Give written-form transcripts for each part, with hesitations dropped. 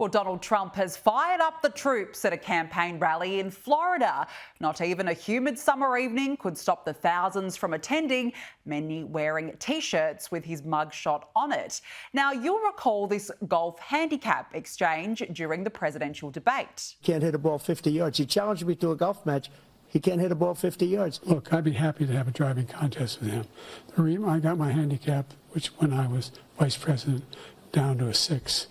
Well, Donald Trump has fired up the troops at a campaign rally in Florida. Not even a humid summer evening could stop the thousands from attending, many wearing T-shirts with his mugshot on it. Now, you'll recall this golf handicap exchange during the presidential debate. Can't hit a ball 50 yards. He challenged me to a golf match. He can't hit a ball 50 yards. Look, I'd be happy to have a driving contest with him. The reason I got my handicap, which when I was vice president, down to a 6.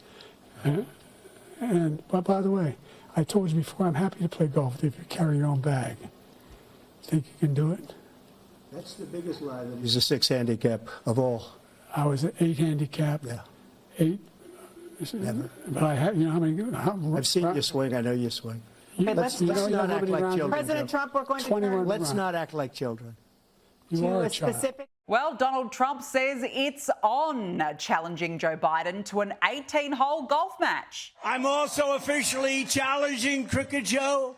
But by the way, I told you before, I'm happy to play golf if you carry your own bag. Think you can do it? That's the biggest lie. That he's a 6 handicap of all. I was an 8 handicap. Yeah. 8. Never. But I had, you know, I've seen you swing. I know you swing. Okay, let's not act like children. President Trump, we're going to 21 turn Let's not act like children. You to are a a child. specific. Well, Donald Trump says it's on, challenging Joe Biden to an 18-hole golf match. I'm also officially challenging Crooked Joe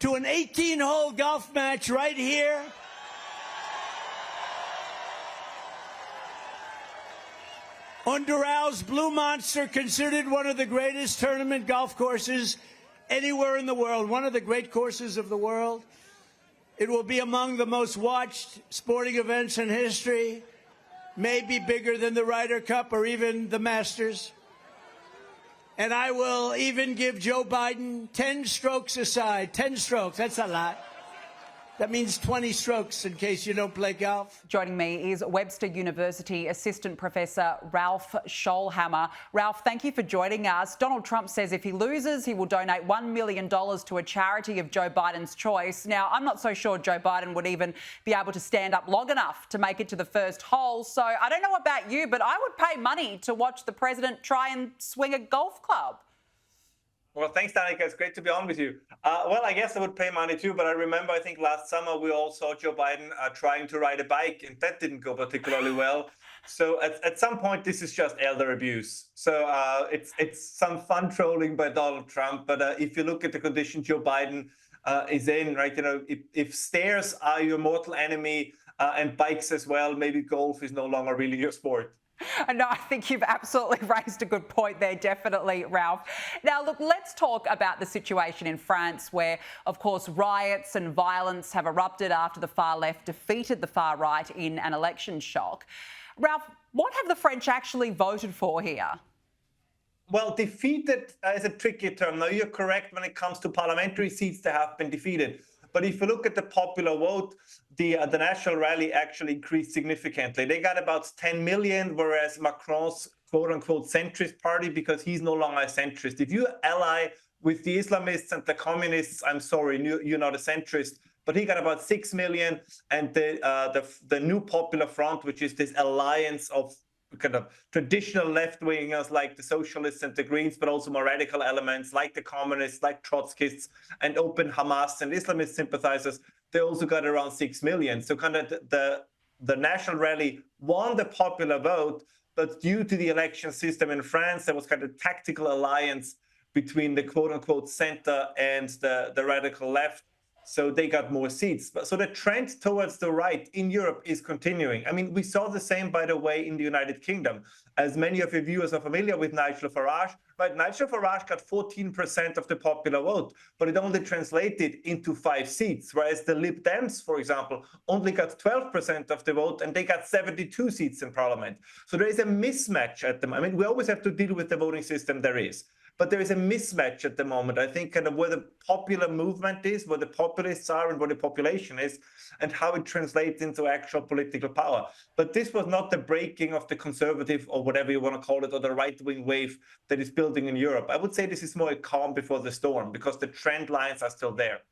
to an 18-hole golf match right here. On Doral Blue Monster, considered one of the greatest tournament golf courses anywhere in the world, one of the great courses of the world. It will be among the most watched sporting events in history, maybe bigger than the Ryder Cup or even the Masters. And I will even give Joe Biden 10 strokes aside. 10 strokes, that's a lot. That means 20 strokes in case you don't play golf. Joining me is Webster University Assistant Professor Ralph Scholhammer. Ralph, thank you for joining us. Donald Trump says if he loses, he will donate $1 million to a charity of Joe Biden's choice. Now, I'm not so sure Joe Biden would even be able to stand up long enough to make it to the first hole. So I don't know about you, but I would pay money to watch the president try and swing a golf club. Well, thanks, Danica. It's great to be on with you. Well, I guess I would pay money too, but I remember, I think last summer we all saw Joe Biden trying to ride a bike, and that didn't go particularly well. So at some point, this is just elder abuse. So it's some fun trolling by Donald Trump, but if you look at the condition Joe Biden is in, right, you know, if stairs are your mortal enemy and bikes as well, maybe golf is no longer really your sport. No, I think you've absolutely raised a good point there, definitely, Ralph. Now, look, let's talk about the situation in France where, of course, riots and violence have erupted after the far left defeated the far right in an election shock. Ralph, what have the French actually voted for here? Well, defeated is a tricky term. Now, you're correct when it comes to parliamentary seats that have been defeated. But if you look at the popular vote, the National Rally actually increased significantly. They got about 10 million, whereas Macron's quote-unquote centrist party, because he's no longer a centrist. If you ally with the Islamists and the communists, I'm sorry, you're not a centrist. But he got about 6 million, and the new Popular Front, which is this alliance of kind of traditional left-wingers like the socialists and the Greens, but also more radical elements like the communists, like Trotskyists, and open Hamas and Islamist sympathizers, they also got around 6 million. So kind of the National Rally won the popular vote, but due to the election system in France, there was kind of tactical alliance between the quote-unquote center and the radical left. So they got more seats. So the trend towards the right in Europe is continuing. I mean, we saw the same, by the way, in the United Kingdom. As many of your viewers are familiar with Nigel Farage, right? Nigel Farage got 14% of the popular vote, but it only translated into 5 seats, whereas the Lib Dems, for example, only got 12% of the vote, and they got 72 seats in parliament. So there is a mismatch at the moment. I mean, we always have to deal with the voting system there is. But there is a mismatch at the moment, I think, kind of where the popular movement is, where the populists are, and where the population is, and how it translates into actual political power. But this was not the breaking of the conservative, or whatever you want to call it, or the right-wing wave that is building in Europe. I would say this is more a calm before the storm, because the trend lines are still there.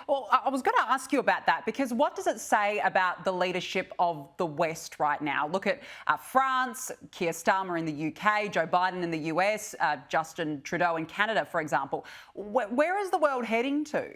Well, I was going to ask you about that, because what does it say about the leadership of the West right now? Look at France, Keir Starmer in the UK, Joe Biden in the US, Justin Trudeau in Canada, for example. Where is the world heading to?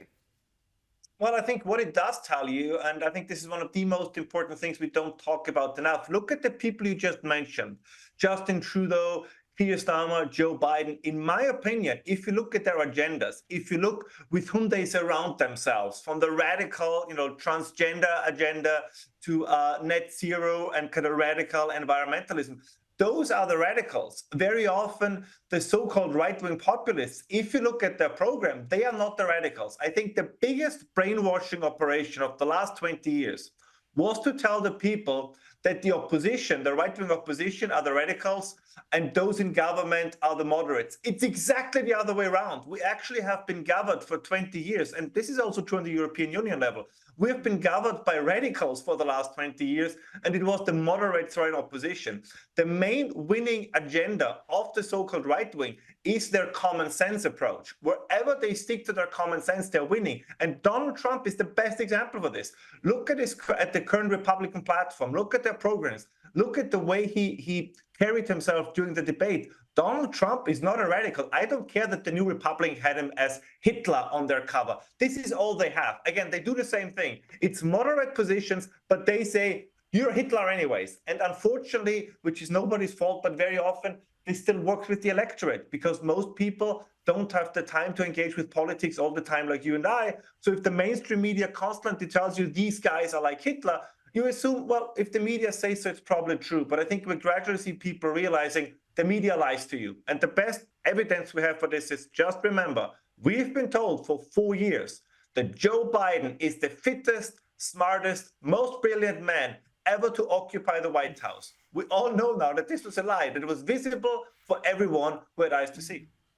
Well, I think what it does tell you, and I think this is one of the most important things we don't talk about enough, look at the people you just mentioned. Justin Trudeau, Keir Starmer, Joe Biden. In my opinion, if you look at their agendas, if you look with whom they surround themselves, from the radical, transgender agenda to net zero and kind of radical environmentalism, those are the radicals. Very often, the so-called right-wing populists, if you look at their program, they are not the radicals. I think the biggest brainwashing operation of the last 20 years was to tell the people that the opposition, the right-wing opposition, are the radicals, and those in government are the moderates. It's exactly the other way around. We actually have been governed for 20 years, and this is also true on the European Union level. We have been governed by radicals for the last 20 years, and it was the moderates who are in opposition. The main winning agenda of the so-called right-wing is their common sense approach. Wherever they stick to their common sense, they're winning. And Donald Trump is the best example for this. Look at the current Republican platform. Look at their programs. Look at the way he carried himself during the debate. Donald Trump is not a radical. I don't care that the New Republic had him as Hitler on their cover. This is all they have. Again, they do the same thing. It's moderate positions, but they say, you're Hitler anyways. And unfortunately, which is nobody's fault, but very often, this still works with the electorate because most people don't have the time to engage with politics all the time like you and I. So if the mainstream media constantly tells you these guys are like Hitler, you assume, well, if the media says so, it's probably true. But I think we gradually see people realizing the media lies to you. And the best evidence we have for this is just remember, we've been told for 4 years that Joe Biden is the fittest, smartest, most brilliant man ever to occupy the White House. We all know now that this was a lie, that it was visible for everyone who had eyes to see.